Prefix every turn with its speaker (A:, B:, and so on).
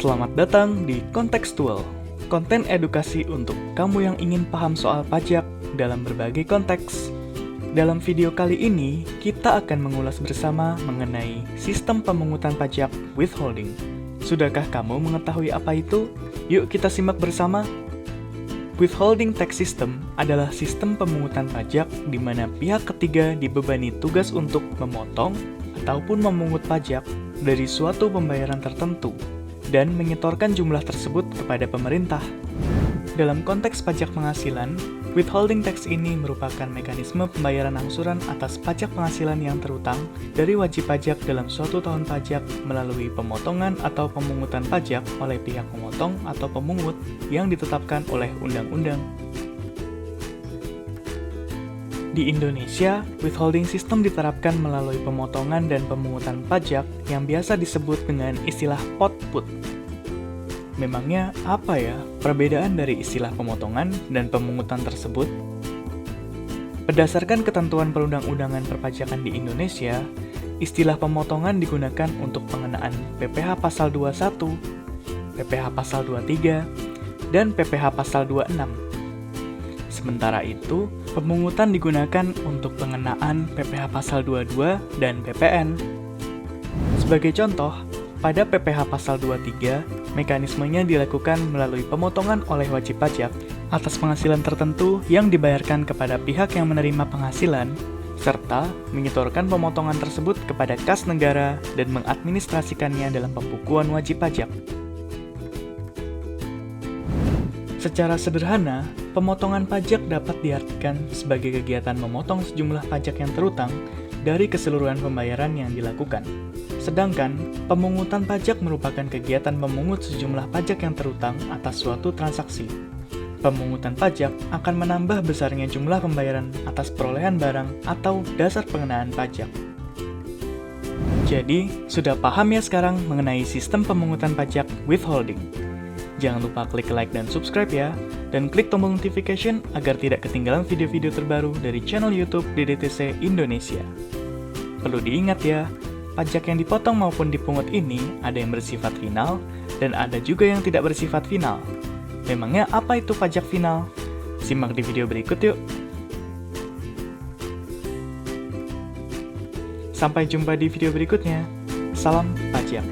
A: Selamat datang di Kontekstual, konten edukasi untuk kamu yang ingin paham soal pajak dalam berbagai konteks. Dalam video kali ini, kita akan mengulas bersama mengenai sistem pemungutan pajak withholding. Sudahkah kamu mengetahui apa itu? Yuk kita simak bersama. Withholding tax system adalah sistem pemungutan pajak di mana pihak ketiga dibebani tugas untuk memotong ataupun memungut pajak dari suatu pembayaran tertentu dan menyetorkan jumlah tersebut kepada pemerintah. Dalam konteks pajak penghasilan, withholding tax ini merupakan mekanisme pembayaran angsuran atas pajak penghasilan yang terutang dari wajib pajak dalam suatu tahun pajak melalui pemotongan atau pemungutan pajak oleh pihak pemotong atau pemungut yang ditetapkan oleh undang-undang. Di Indonesia, withholding system diterapkan melalui pemotongan dan pemungutan pajak yang biasa disebut dengan istilah output. Memangnya apa ya perbedaan dari istilah pemotongan dan pemungutan tersebut? Berdasarkan ketentuan perundang-undangan perpajakan di Indonesia, istilah pemotongan digunakan untuk pengenaan PPh pasal 21, PPh pasal 23, dan PPh pasal 26. Sementara itu, pemungutan digunakan untuk pengenaan PPh pasal 22 dan PPN. Sebagai contoh, pada PPh pasal 23, mekanismenya dilakukan melalui pemotongan oleh wajib pajak atas penghasilan tertentu yang dibayarkan kepada pihak yang menerima penghasilan, serta menyetorkan pemotongan tersebut kepada kas negara dan mengadministrasikannya dalam pembukuan wajib pajak. Secara sederhana, pemotongan pajak dapat diartikan sebagai kegiatan memotong sejumlah pajak yang terutang dari keseluruhan pembayaran yang dilakukan. Sedangkan, pemungutan pajak merupakan kegiatan memungut sejumlah pajak yang terutang atas suatu transaksi. Pemungutan pajak akan menambah besarnya jumlah pembayaran atas perolehan barang atau dasar pengenaan pajak. Jadi, sudah paham ya sekarang mengenai sistem pemungutan pajak withholding? Jangan lupa klik like dan subscribe ya, dan klik tombol notification agar tidak ketinggalan video-video terbaru dari channel YouTube DDTC Indonesia. Perlu diingat ya, pajak yang dipotong maupun dipungut ini ada yang bersifat final dan ada juga yang tidak bersifat final. Memangnya apa itu pajak final? Simak di video berikut yuk. Sampai jumpa di video berikutnya. Salam pajak.